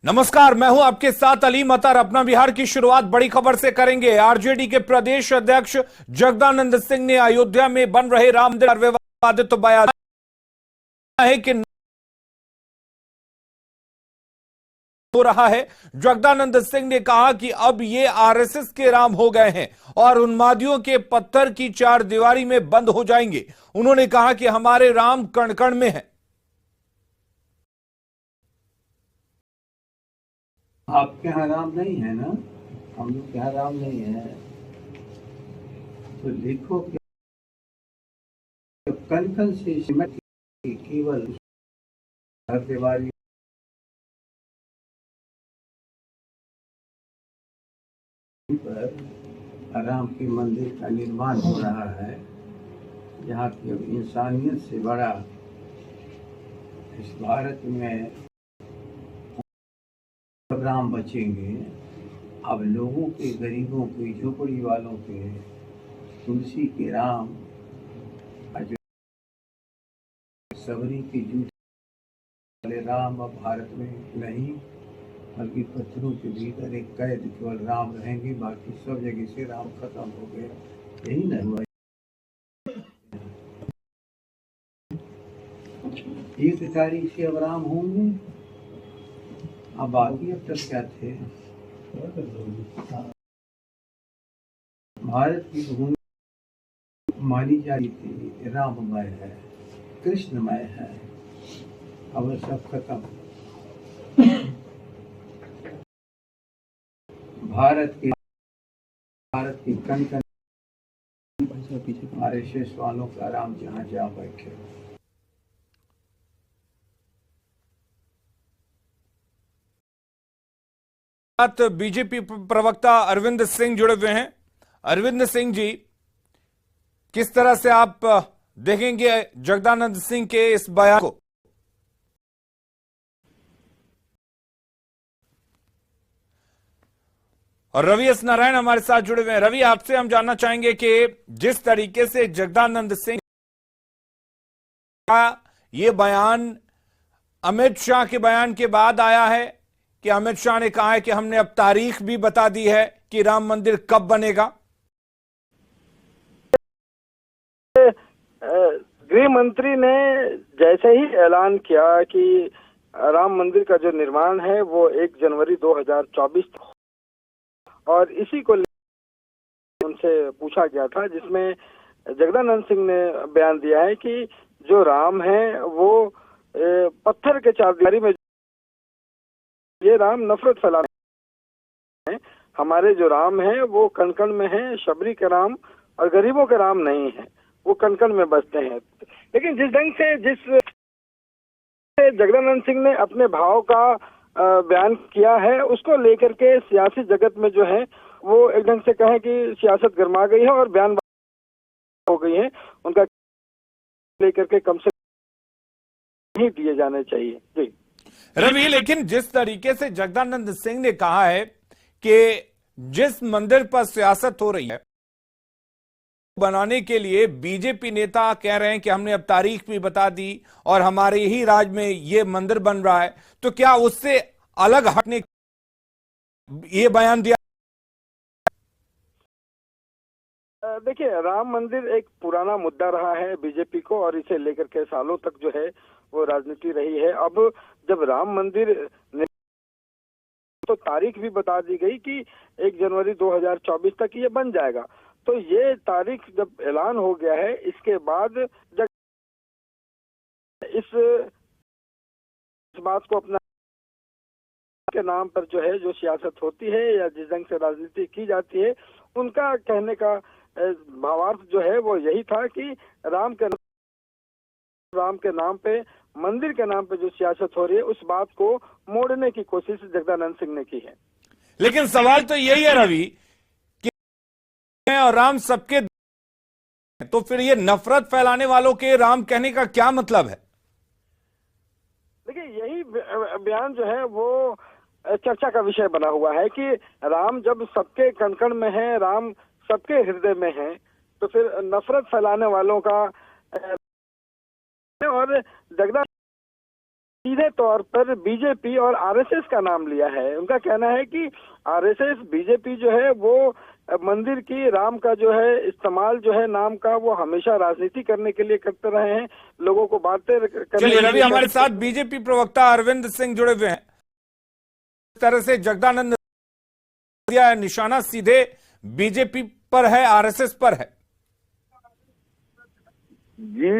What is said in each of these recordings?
नमस्कार, मैं हूं आपके साथ अली मतर। अपना बिहार की शुरुआत बड़ी खबर से करेंगे। आरजेडी के प्रदेश अध्यक्ष जगदानंद सिंह ने अयोध्या में बन रहे राम मंदिर पर विवादित बयान है कि हो रहा है। जगदानंद सिंह ने कहा कि अब ये आरएसएस के राम हो गए हैं और उन्मादियों के पत्थर की चार दीवारी में बंद हो जाएंगे। उन्होंने कहा कि हमारे राम कण कण में है। आपके यहाँ राम नहीं है ना? हम लोग के यहाँ राम नहीं है तो लिखो कि कल कल से सिमट के केवल हर दीवारी पर राम के मंदिर का निर्माण हो रहा है, जहाँ की अब इंसानियत से बड़ा इस भारत में राम बचेंगे। अब लोगों के, गरीबों के, झोपड़ी वालों के, तुलसी के राम, जो सबरी के जूते वाले राम अब भारत में नहीं, बल्कि पत्थरों के भीतर एक कैद केवल राम रहेंगे, बाकी सब जगह से राम खत्म हो गया। यही न हुआ। 1 तारीख से अब राम होंगे। अब बाकी अब तक क्या थे? भारत की भूमि मानी जा रही थी राममय है, कृष्णमय है। अब सब खत्म। भारत की कण कण आरएसएस वालों का राम जहाँ जहाँ बैठे। बीजेपी प्रवक्ता अरविंद सिंह जुड़े हुए हैं। अरविंद सिंह जी, किस तरह से आप देखेंगे जगदानंद सिंह के इस बयान को? और रवि एस नारायण हमारे साथ जुड़े हुए हैं। रवि, आपसे हम जानना चाहेंगे कि जिस तरीके से जगदानंद सिंह का ये बयान अमित शाह के बयान के बाद आया है कि अमित शाह ने कहा है कि हमने अब तारीख भी बता दी है कि राम मंदिर कब बनेगा। गृह मंत्री ने जैसे ही ऐलान किया कि राम मंदिर का जो निर्माण है वो 1 जनवरी 2024 और इसी को उनसे पूछा गया था, जिसमें जगदानंद सिंह ने बयान दिया है कि जो राम है वो पत्थर के चारदीवारी में, ये राम नफरत फैलाने हैं। हमारे जो राम है वो कण कण में है, शबरी के राम और गरीबों के राम नहीं है, वो कण कण में बसते हैं। लेकिन जिस ढंग से जगदानंद सिंह ने अपने भाव का बयान किया है, उसको लेकर के सियासी जगत में जो है वो एक ढंग से कहें कि सियासत गर्मा गई है और बयान हो गई है। उनका लेकर के कम से नहीं दिए जाने चाहिए। जी रवि, लेकिन जिस तरीके से जगदानंद सिंह ने कहा है कि जिस मंदिर पर सियासत हो रही है बनाने के लिए बीजेपी नेता कह रहे हैं कि हमने अब तारीख भी बता दी और हमारे ही राज में ये मंदिर बन रहा है, तो क्या उससे अलग हटने ये बयान दिया? देखिए, राम मंदिर एक पुराना मुद्दा रहा है बीजेपी को और इसे लेकर के सालों तक जो है वो राजनीति रही है। अब जब राम मंदिर तो तारीख भी बता दी गई कि 1 जनवरी 2024 तक ये बन जाएगा, तो ये तारीख जब ऐलान हो गया है, इसके बाद जब इस बात को अपना के नाम पर जो है जो सियासत होती है या जिस ढंग से राजनीति की जाती है, उनका कहने का भावार्थ जो है वो यही था कि राम के नाम पे, मंदिर के नाम पे जो सियासत हो रही है, उस बात को मोड़ने की कोशिश जगदानंद सिंह ने की है। लेकिन सवाल तो यही है रवि कि और राम सबके, तो फिर ये नफरत फैलाने वालों के राम कहने का क्या मतलब है? देखिए, यही बयान जो है वो चर्चा का विषय बना हुआ है कि राम जब सबके कण कण में है, राम सबके हृदय में है, तो फिर नफरत फैलाने वालों का और जगदानंद सीधे तौर पर बीजेपी और आरएसएस का नाम लिया है। उनका कहना है कि आरएसएस बीजेपी जो है वो मंदिर की राम का जो है इस्तेमाल जो है नाम का वो हमेशा राजनीति करने के लिए करते रहे हैं, लोगों को बांटते करने चलिए के रवि, लिए। हमारे साथ बीजेपी प्रवक्ता अरविंद सिंह जुड़े हुए हैं। इस तरह से जगदानंद निशाना सीधे बीजेपी पर है, आरएसएस पर है। जी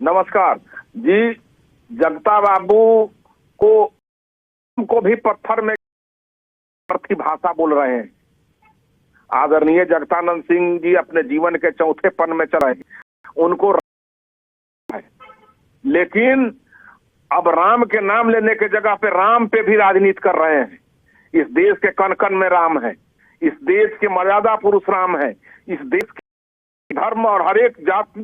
नमस्कार जी। जगता बाबू को भी पत्थर में अर्थी भाषा बोल रहे हैं। आदरणीय जगदानंद सिंह जी अपने जीवन के चौथे पन में चल रहे हैं, उनको है। लेकिन अब राम के नाम लेने के जगह पे राम पे भी राजनीति कर रहे हैं। इस देश के कण कण में राम है, इस देश के मर्यादा पुरुष राम है, इस देश के धर्म और हर एक जाति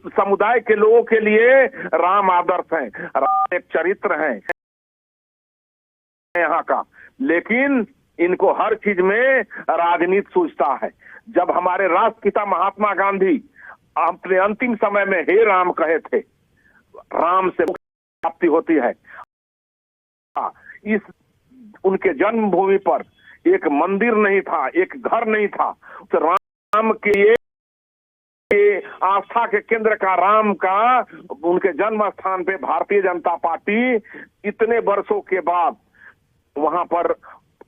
समुदाय के लोगों के लिए राम आदर्श है, राम एक चरित्र है यहाँ का। लेकिन इनको हर चीज में राजनीति सूझता है। जब हमारे राष्ट्रपिता महात्मा गांधी अपने अंतिम समय में हे राम कहे थे, राम से प्राप्ति होती है। इस उनके जन्मभूमि पर एक मंदिर नहीं था, एक घर नहीं था, तो राम के लिए आस्था के केंद्र का राम का उनके जन्म स्थान पे भारतीय जनता पार्टी इतने वर्षों के बाद वहां पर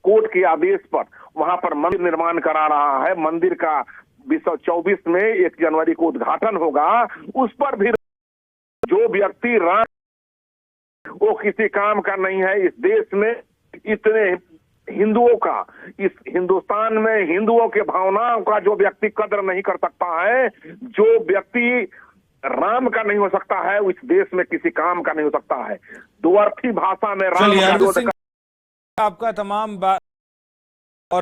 कोर्ट के आदेश पर वहां पर मंदिर निर्माण करा रहा है। मंदिर का 2024 में 1 जनवरी को उद्घाटन होगा। उस पर भी जो व्यक्ति राम वो किसी काम का नहीं है। इस देश में इतने हिंदुओं का, इस हिंदुस्तान में हिंदुओं के भावनाओं का जो व्यक्ति कदर नहीं कर सकता है, जो व्यक्ति राम का नहीं हो सकता है, इस देश में किसी काम का नहीं हो सकता है। द्व्यर्थी भाषा में राम का विरोध आपका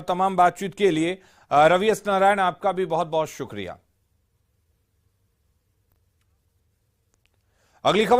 तमाम बातचीत के लिए रवि एस नारायण, आपका भी बहुत बहुत शुक्रिया। अगली खबर